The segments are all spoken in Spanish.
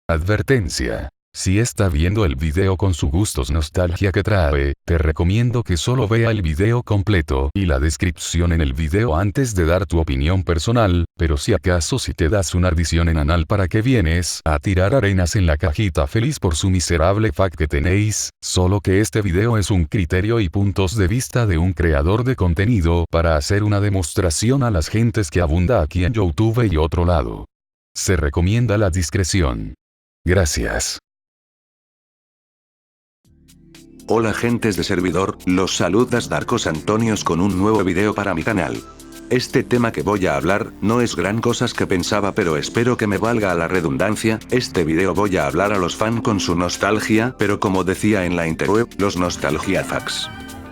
Advertencia. Si está viendo el video con su gustos nostalgia que trae, te recomiendo que solo vea el video completo y la descripción en el video antes de dar tu opinión personal, pero si acaso si te das una ardición en anal para que vienes a tirar arenas en la cajita feliz por su miserable fact que tenéis, solo que este video es un criterio y puntos de vista de un creador de contenido para hacer una demostración a las gentes que abunda aquí en YouTube y otro lado. Se recomienda la discreción. Gracias. Hola gentes de servidor, los saludas Darkos Antonios con un nuevo video para mi canal. Este tema que voy a hablar, no es gran cosas que pensaba pero espero que me valga a la redundancia, este video voy a hablar a los fans con su nostalgia, pero como decía en la interweb, los nostalgia facts.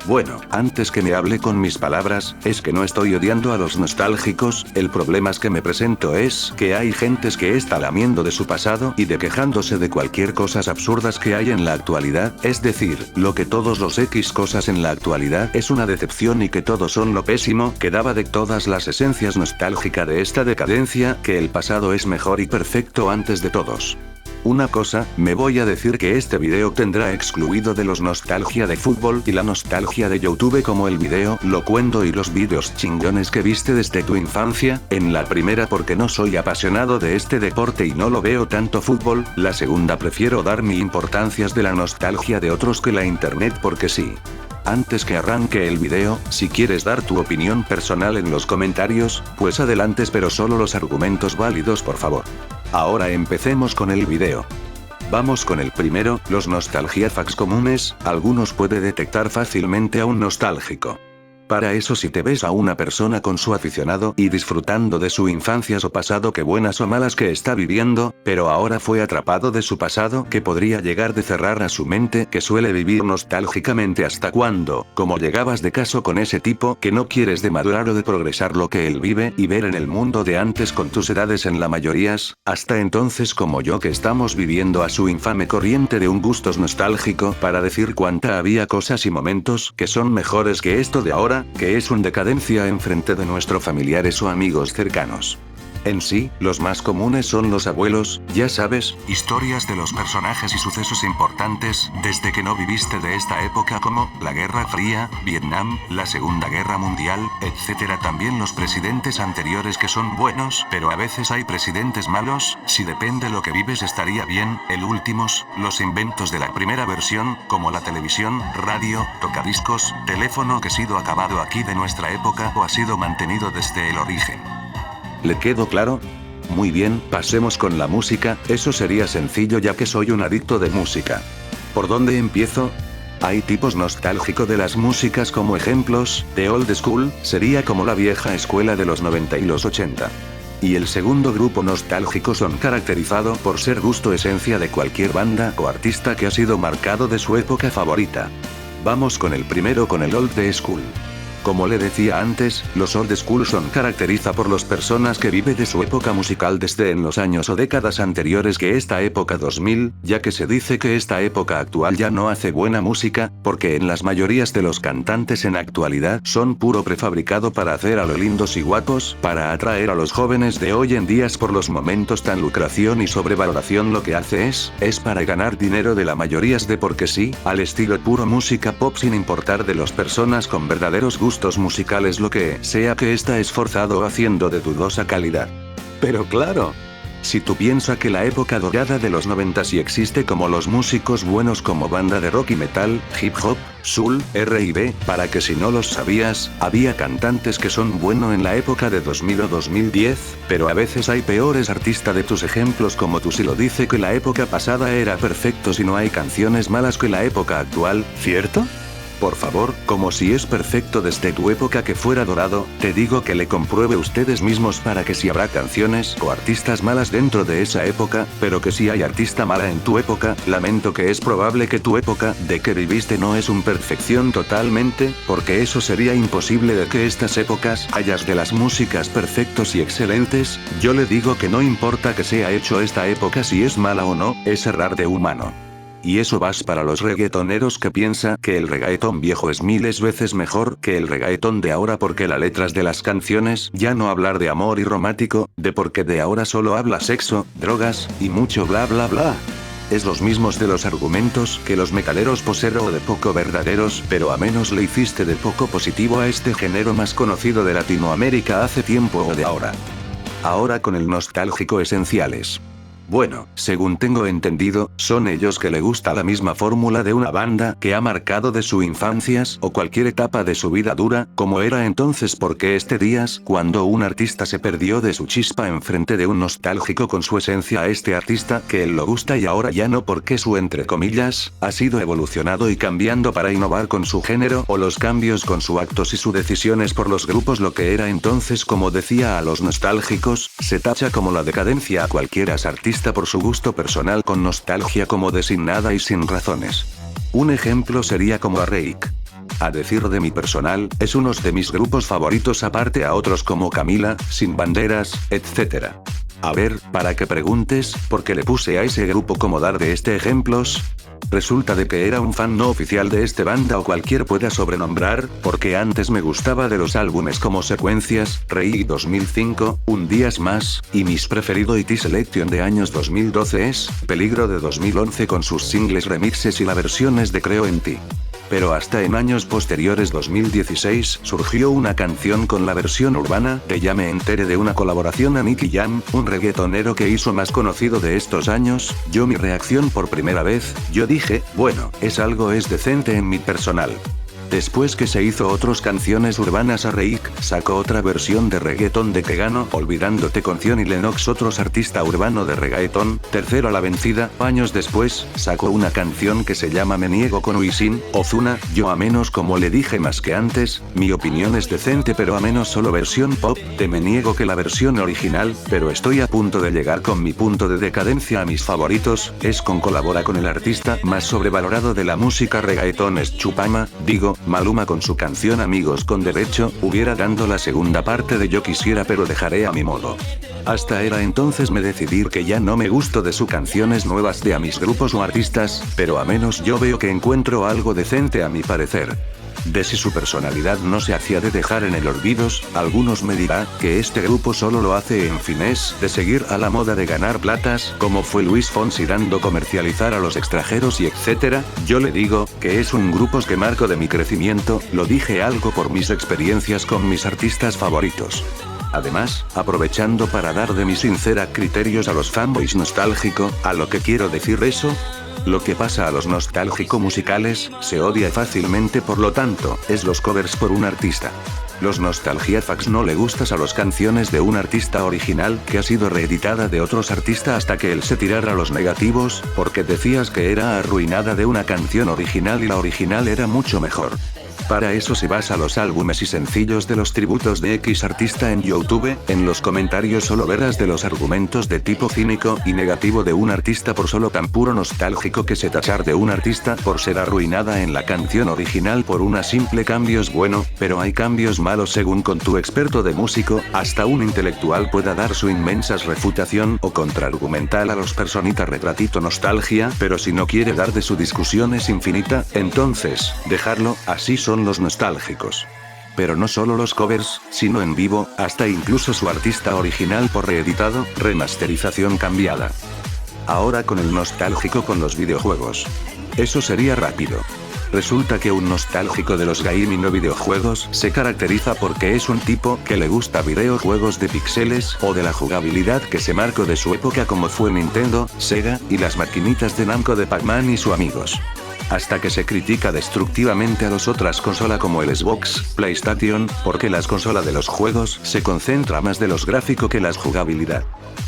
Bueno, antes que me hable con mis palabras, es que no estoy odiando a los nostálgicos, el problema es que me presento es que hay gentes que está lamiendo de su pasado y de quejándose de cualquier cosas absurdas que hay en la actualidad, es decir, lo que todos los X cosas en la actualidad es una decepción y que todos son lo pésimo que daba de todas las esencias nostálgica de esta decadencia, que el pasado es mejor y perfecto antes de todos. Una cosa, me voy a decir que este video tendrá excluido de los nostalgia de fútbol y la nostalgia de YouTube como el video lo cuento y los vídeos chingones que viste desde tu infancia, en la primera porque no soy apasionado de este deporte y no lo veo tanto fútbol, la segunda prefiero dar mi importancias de la nostalgia de otros que la internet porque sí. Antes que arranque el video, si quieres dar tu opinión personal en los comentarios, pues adelante pero solo los argumentos válidos por favor. Ahora empecemos con el video. Vamos con el primero, los nostalgia facts comunes, algunos puede detectar fácilmente a un nostálgico. Para eso si te ves a una persona con su aficionado y disfrutando de su infancia o pasado que buenas o malas que está viviendo, pero ahora fue atrapado de su pasado que podría llegar de cerrar a su mente que suele vivir nostálgicamente hasta cuando, como llegabas de caso con ese tipo que no quieres de madurar o de progresar lo que él vive y ver en el mundo de antes con tus edades en la mayorías, hasta entonces como yo que estamos viviendo a su infame corriente de un gustos nostálgico para decir cuánta había cosas y momentos que son mejores que esto de ahora, que es un decadencia en frente de nuestros familiares o amigos cercanos. En sí, los más comunes son los abuelos, ya sabes, historias de los personajes y sucesos importantes, desde que no viviste de esta época como, la Guerra Fría, Vietnam, la Segunda Guerra Mundial, etc. También los presidentes anteriores que son buenos, pero a veces hay presidentes malos, si depende lo que vives estaría bien, el últimos, los inventos de la primera versión, como la televisión, radio, tocadiscos, teléfono que ha sido acabado aquí de nuestra época o ha sido mantenido desde el origen. ¿Le quedó claro? Muy bien, pasemos con la música, eso sería sencillo ya que soy un adicto de música. ¿Por dónde empiezo? Hay tipos nostálgicos de las músicas como ejemplos, de old school, sería como la vieja escuela de los 90 y los 80. Y el segundo grupo nostálgico son caracterizado por ser gusto esencia de cualquier banda o artista que ha sido marcado de su época favorita. Vamos con el primero con el old school. Como le decía antes, los old school son caracteriza por las personas que vive de su época musical desde en los años o décadas anteriores que esta época 2000, ya que se dice que esta época actual ya no hace buena música, porque en las mayorías de los cantantes en actualidad son puro prefabricado para hacer a lo lindos y guapos, para atraer a los jóvenes de hoy en día por los momentos tan lucración y sobrevaloración lo que hace es para ganar dinero de la mayorías de porque sí, al estilo puro música pop sin importar de las personas con verdaderos gustos musicales lo que sea que está esforzado o haciendo de dudosa calidad. Pero claro, si tú piensas que la época dorada de los 90 sí existe como los músicos buenos como banda de rock y metal, hip hop, soul, R&B, para que si no los sabías, había cantantes que son buenos en la época de 2000 o 2010, pero a veces hay peores artistas de tus ejemplos como tú si lo dice que la época pasada era perfecto si no hay canciones malas que la época actual, ¿cierto? Por favor, como si es perfecto desde tu época que fuera dorado, te digo que le compruebe ustedes mismos para que si habrá canciones o artistas malas dentro de esa época, pero que si hay artista mala en tu época, lamento que es probable que tu época de que viviste no es un perfección totalmente, porque eso sería imposible de que estas épocas hayas de las músicas perfectos y excelentes, yo le digo que no importa que sea hecho esta época si es mala o no, es errar de humano. Y eso vas para los reggaetoneros que piensa que el reggaetón viejo es miles veces mejor que el reggaetón de ahora porque las letras de las canciones ya no hablar de amor y romántico, de porque de ahora solo habla sexo, drogas, y mucho bla bla bla. Es los mismos de los argumentos que los metaleros posero o de poco verdaderos, pero a menos le hiciste de poco positivo a este género más conocido de Latinoamérica hace tiempo o de ahora. Ahora con el nostálgico esenciales. Bueno, según tengo entendido, son ellos que le gusta la misma fórmula de una banda que ha marcado de su infancias o cualquier etapa de su vida dura, como era entonces porque este días, cuando un artista se perdió de su chispa enfrente de un nostálgico con su esencia a este artista que él lo gusta y ahora ya no porque su entre comillas, ha sido evolucionado y cambiando para innovar con su género o los cambios con sus actos y sus decisiones por los grupos lo que era entonces como decía a los nostálgicos, se tacha como la decadencia a cualquiera artista por su gusto personal con nostalgia como de sin nada y sin razones. Un ejemplo sería como a Reik. A decir de mi personal, es uno de mis grupos favoritos aparte a otros como Camila, Sin Banderas, etc. A ver, para que preguntes, ¿por qué le puse a ese grupo como dar de este ejemplos? Resulta de que era un fan no oficial de este banda o cualquier pueda sobrenombrar, porque antes me gustaba de los álbumes como Secuencias, Rey 2005, Un Días Más, y mis preferido IT Selection de años 2012 es, Peligro de 2011 con sus singles remixes y las versiones de Creo en Ti. Pero hasta en años posteriores 2016 surgió una canción con la versión urbana de Ya me enteré de una colaboración a Nicky Jam, un reggaetonero que hizo más conocido de estos años, yo mi reacción por primera vez, yo dije, bueno, es decente en mi personal. Después que se hizo otras canciones urbanas a Reik, sacó otra versión de reggaetón de Que Gano, Olvidándote con Zion y Lennox otros artista urbano de reggaetón, tercero a la vencida, años después, sacó una canción que se llama Me Niego con Wisin, Ozuna, yo a menos como le dije más que antes, mi opinión es decente pero a menos solo versión pop, de Me Niego que la versión original, pero estoy a punto de llegar con mi punto de decadencia a mis favoritos, es con colabora con el artista más sobrevalorado de la música reggaetón es Chupama, digo, Maluma con su canción Amigos con Derecho, hubiera dando la segunda parte de Yo Quisiera pero dejaré a mi modo. Hasta era entonces me decidir que ya no me gusto de sus canciones nuevas de a mis grupos o artistas, pero a menos yo veo que encuentro algo decente a mi parecer. De si su personalidad no se hacía de dejar en el olvidos, algunos me dirá que este grupo solo lo hace en fines de seguir a la moda de ganar platas, como fue Luis Fonsi dando comercializar a los extranjeros y etcétera, yo le digo, que es un grupo que marco de mi crecimiento, lo dije algo por mis experiencias con mis artistas favoritos. Además, aprovechando para dar de mis sincera criterios a los fanboys nostálgico, a lo que quiero decir eso, lo que pasa a los nostálgico musicales, se odia fácilmente por lo tanto, es los covers por un artista. Los nostalgiafax no le gustas a las canciones de un artista original que ha sido reeditada de otros artistas hasta que él se tirara los negativos, porque decías que era arruinada de una canción original y la original era mucho mejor. Para eso si vas a los álbumes y sencillos de los tributos de X artista en YouTube, en los comentarios solo verás de los argumentos de tipo cínico y negativo de un artista por solo tan puro nostálgico que se tachar de un artista por ser arruinada en la canción original por una simple cambios bueno, pero hay cambios malos según con tu experto de músico, hasta un intelectual pueda dar su inmensas refutación o contraargumental a los personitas retratito nostalgia, pero si no quiere dar de su discusión es infinita, entonces, dejarlo, así son los nostálgicos. Pero no solo los covers, sino en vivo, hasta incluso su artista original por reeditado, remasterización cambiada. Ahora con el nostálgico con los videojuegos. Eso sería rápido. Resulta que un nostálgico de los gaming no videojuegos se caracteriza porque es un tipo que le gusta videojuegos de píxeles o de la jugabilidad que se marcó de su época como fue Nintendo, Sega, y las maquinitas de Namco de Pac-Man y sus amigos. Hasta que se critica destructivamente a las otras consolas como el Xbox, PlayStation, porque las consolas de los juegos se concentra más de los gráficos que la jugabilidad.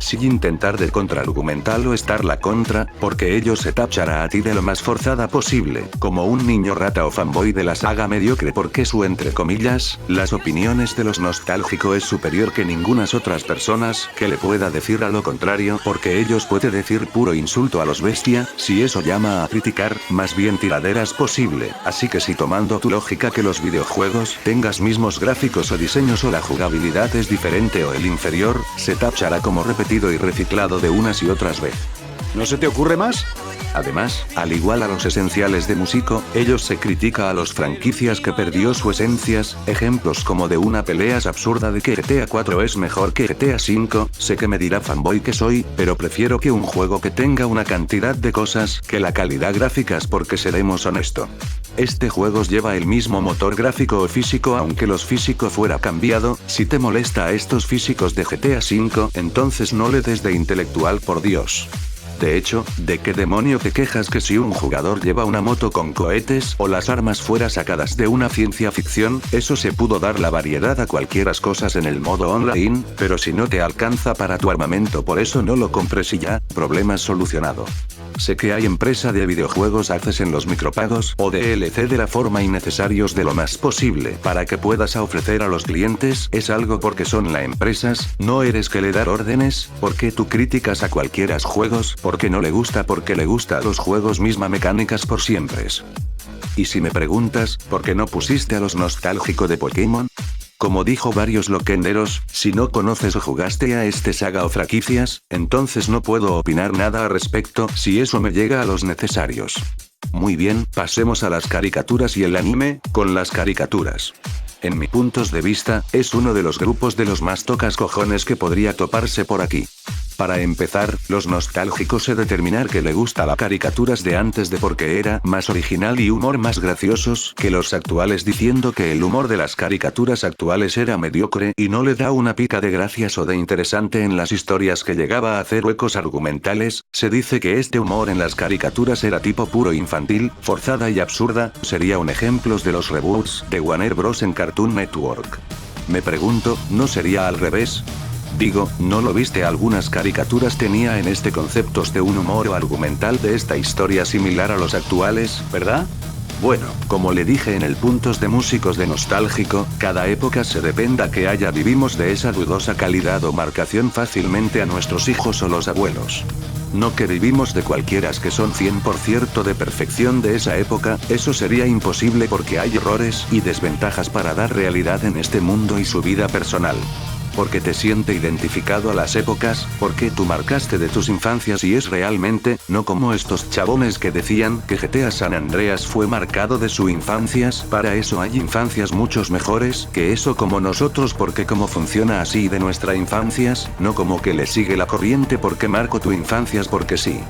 Sin intentar de contraargumental o estar la contra, porque ello se tachará a ti de lo más forzada posible, como un niño rata o fanboy de la saga mediocre porque su entre comillas, las opiniones de los nostálgicos es superior que ningunas otras personas que le pueda decir a lo contrario porque ellos puede decir puro insulto a los bestia, si eso llama a criticar, más bien tiraderas posible, así que si tomando tu lógica que los videojuegos tengas mismos gráficos o diseños o la jugabilidad es diferente o el inferior, se tachará como repetido y reciclado de unas y otras veces. ¿No se te ocurre más? Además, al igual a los esenciales de Músico, ellos se critica a los franquicias que perdió su esencias, ejemplos como de una pelea absurda de que GTA 4 es mejor que GTA 5, sé que me dirá fanboy que soy, pero prefiero que un juego que tenga una cantidad de cosas que la calidad gráficas porque seremos honesto. Este juego lleva el mismo motor gráfico o físico aunque los físico fuera cambiado, si te molesta a estos físicos de GTA 5, entonces no le des de intelectual por Dios. De hecho, ¿de qué demonio te quejas que si un jugador lleva una moto con cohetes o las armas fuera sacadas de una ciencia ficción, eso se pudo dar la variedad a cualquiera cosas en el modo online, pero si no te alcanza para tu armamento por eso no lo compres y ya, problema solucionado. Sé que hay empresa de videojuegos haces en los micropagos o DLC de la forma innecesarios de lo más posible para que puedas ofrecer a los clientes, es algo porque son la empresas, no eres que le dar órdenes, porque tú criticas a cualquiera juegos, porque no le gusta porque le gusta a los juegos misma mecánicas por siempre. Y si me preguntas, ¿por qué no pusiste a los nostálgico de Pokémon? Como dijo varios loquenderos, si no conoces o jugaste a este saga o franquicias, entonces no puedo opinar nada al respecto si eso me llega a los necesarios. Muy bien, pasemos a las caricaturas y el anime, con las caricaturas. En mi puntos de vista, es uno de los grupos de los más tocas cojones que podría toparse por aquí. Para empezar, los nostálgicos se determinar que le gusta las caricaturas de antes de porque era más original y humor más graciosos que los actuales diciendo que el humor de las caricaturas actuales era mediocre y no le da una pica de gracias o de interesante en las historias que llegaba a hacer huecos argumentales, se dice que este humor en las caricaturas era tipo puro infantil, forzada y absurda, sería un ejemplo de los reboots de Warner Bros. En Cartoon Network. Me pregunto, ¿no sería al revés? Digo, ¿no lo viste? Algunas caricaturas tenía en este conceptos de un humor o argumental de esta historia similar a los actuales, ¿verdad? Bueno, como le dije en el puntos de músicos de nostálgico, cada época se dependa que haya vivimos de esa dudosa calidad o marcación fácilmente a nuestros hijos o los abuelos. No que vivimos de cualquieras que son 100% de perfección de esa época, eso sería imposible porque hay errores y desventajas para dar realidad en este mundo y su vida personal. Porque te siente identificado a las épocas, porque tú marcaste de tus infancias y es realmente, no como estos chabones que decían que GTA San Andreas fue marcado de su infancias, para eso hay infancias muchos mejores que eso como nosotros porque como funciona así de nuestra infancias, no como que le sigue la corriente porque marco tu infancias porque sí.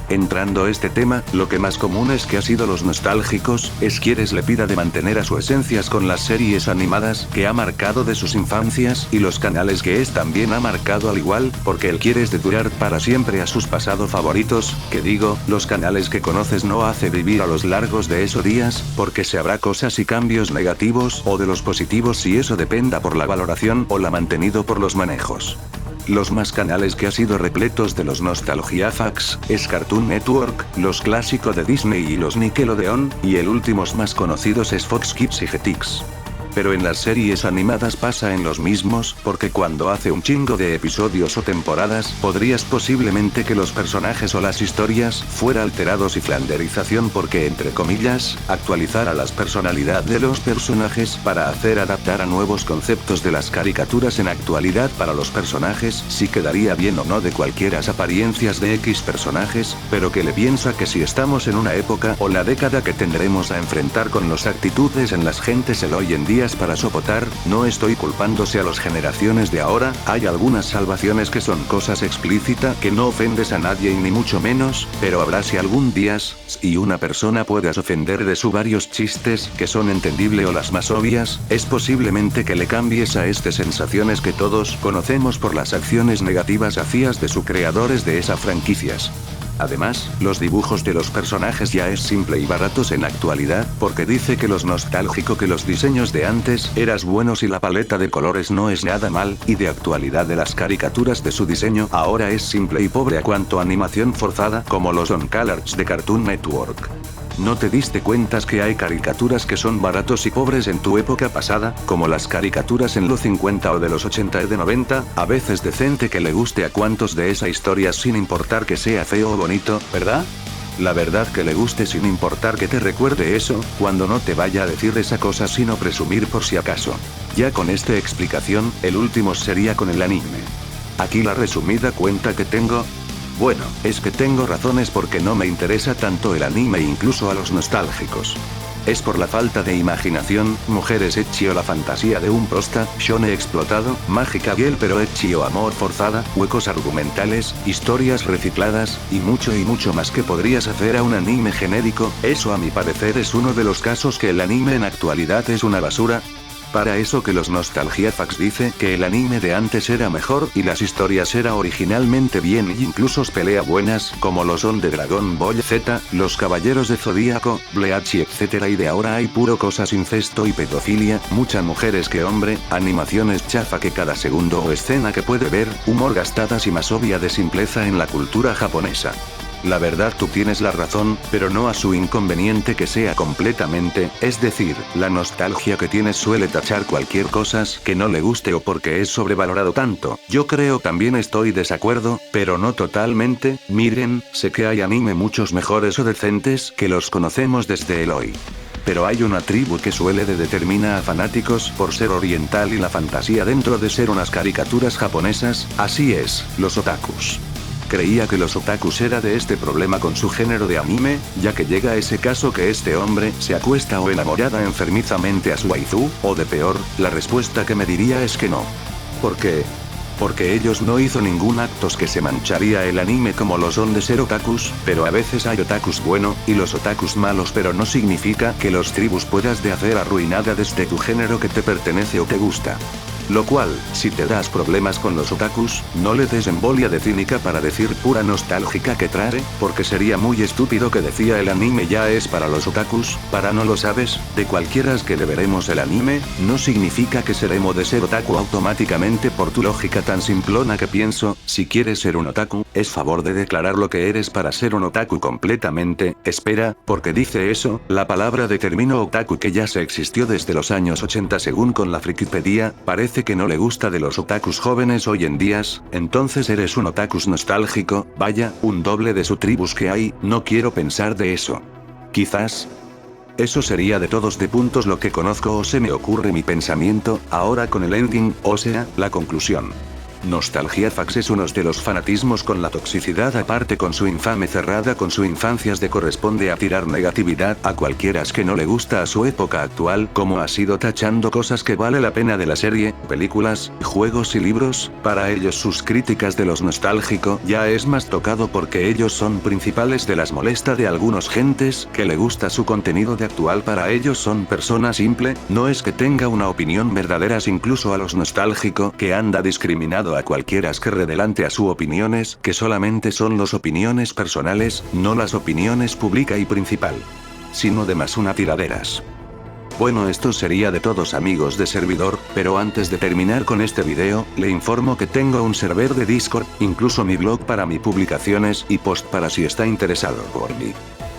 Entrando a este tema, lo que más común es que ha sido los nostálgicos, es quienes le pida de mantener a su esencias con las series animadas que ha marcado de sus infancias y los canales que es también ha marcado al igual, porque él quiere de durar para siempre a sus pasados favoritos, que digo, los canales que conoces no hace vivir a los largos de esos días, porque se habrá cosas y cambios negativos o de los positivos si eso dependa por la valoración o la mantenido por los manejos. Los más canales que ha sido repletos de los nostalgiafax, es Cartoon Network, los clásicos de Disney y los Nickelodeon, y el últimos más conocidos es Fox Kids y Jetix. Pero en las series animadas pasa en los mismos, porque cuando hace un chingo de episodios o temporadas, podrías posiblemente que los personajes o las historias fuera alterados y flanderización porque entre comillas, actualizar a las personalidad de los personajes para hacer adaptar a nuevos conceptos de las caricaturas en actualidad para los personajes, si quedaría bien o no de cualquieras apariencias de X personajes, pero que le piensa que si estamos en una época o la década que tendremos a enfrentar con las actitudes en las gentes el hoy en día para soportar, no estoy culpándose a las generaciones de ahora, hay algunas salvaciones que son cosas explícita que no ofendes a nadie y ni mucho menos, pero habrá si algún día, y una persona puedas ofender de su varios chistes que son entendible o las más obvias, es posiblemente que le cambies a estas sensaciones que todos conocemos por las acciones negativas hacías de sus creadores de esas franquicias. Además, los dibujos de los personajes ya es simple y baratos en actualidad, porque dice que los nostálgico que los diseños de antes eras buenos y la paleta de colores no es nada mal, y de actualidad de las caricaturas de su diseño ahora es simple y pobre a cuanto animación forzada como los on colors de Cartoon Network. ¿No te diste cuentas que hay caricaturas que son baratos y pobres en tu época pasada, como las caricaturas en los 50 o de los 80 y de 90, a veces decente que le guste a cuantos de esa historia sin importar que sea feo o bonito, ¿verdad? La verdad que le guste sin importar que te recuerde eso, cuando no te vaya a decir esa cosa sino presumir por si acaso. Ya con esta explicación, el último sería con el anime. Aquí la resumida cuenta que tengo. Bueno, es que tengo razones porque no me interesa tanto el anime incluso a los nostálgicos. Es por la falta de imaginación, mujeres ecchi o la fantasía de un prosta, shone explotado, mágica girl pero ecchi o amor forzada, huecos argumentales, historias recicladas, y mucho más que podrías hacer a un anime genérico. Eso a mi parecer es uno de los casos que el anime en actualidad es una basura. Para eso que los nostalgiafax dice que el anime de antes era mejor y las historias era originalmente bien y incluso pelea buenas, como lo son de Dragon Ball Z, los Caballeros de Zodíaco, Bleach etc. y de ahora hay puro cosas incesto y pedofilia, muchas mujeres que hombre, animaciones chafa que cada segundo o escena que puede ver, humor gastadas y más obvia de simpleza en la cultura japonesa. La verdad tú tienes la razón, pero no a su inconveniente que sea completamente, es decir, la nostalgia que tienes suele tachar cualquier cosas que no le guste o porque es sobrevalorado tanto. Yo creo también estoy desacuerdo, pero no totalmente. Miren, sé que hay anime muchos mejores o decentes que los conocemos desde el hoy. Pero hay una tribu que suele determina a fanáticos por ser oriental y la fantasía dentro de ser unas caricaturas japonesas, así es, los otakus. Creía que los otakus era de este problema con su género de anime, ya que llega ese caso que este hombre se acuesta o enamorada enfermizamente a su waifu, o de peor, la respuesta que me diría es que no. ¿Por qué? Porque ellos no hizo ningún actos que se mancharía el anime como lo son de ser otakus, pero a veces hay otakus bueno, y los otakus malos pero no significa que los tribus puedas de hacer arruinada desde tu género que te pertenece o te gusta. Lo cual, si te das problemas con los otakus, no le des embolia de cínica para decir pura nostálgica que trae, porque sería muy estúpido que decía el anime ya es para los otakus, para no lo sabes, de cualquieras que le veremos el anime, no significa que seremos de ser otaku automáticamente por tu lógica tan simplona que pienso, si quieres ser un otaku, es favor de declarar lo que eres para ser un otaku completamente, espera, porque dice eso, la palabra de término otaku que ya se existió desde los años 80 según con la Frikipedia, parece que no le gusta de los otakus jóvenes hoy en día, entonces eres un otakus nostálgico, vaya, un doble de su tribus que hay, no quiero pensar de eso. Quizás. Eso sería de todos de puntos lo que conozco o se me ocurre mi pensamiento, ahora con el ending, o sea, la conclusión. Nostalgiafax es uno de los fanatismos con la toxicidad aparte con su infame cerrada con su infancias de corresponde a tirar negatividad a cualquiera que no le gusta a su época actual como ha sido tachando cosas que vale la pena de la serie, películas, juegos y libros, para ellos sus críticas de los nostálgico ya es más tocado porque ellos son principales de las molesta de algunos gentes que le gusta su contenido de actual para ellos son persona simple, no es que tenga una opinión verdadera incluso a los nostálgico que anda discriminado a cualquiera que redelante a su opiniones, que solamente son las opiniones personales, no las opiniones pública y principal. Sino de más una tiraderas. Bueno, esto sería de todos amigos de servidor, pero antes de terminar con este video, le informo que tengo un server de Discord, incluso mi blog para mis publicaciones y post para si está interesado por mí.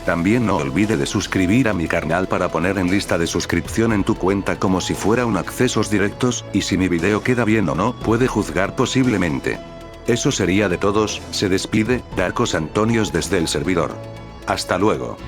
También no olvide de suscribir a mi canal para poner en lista de suscripción en tu cuenta como si fuera un accesos directos, y si mi video queda bien o no, puede juzgar posiblemente. Eso sería de todos, se despide, Darkos Antonios desde el servidor. Hasta luego.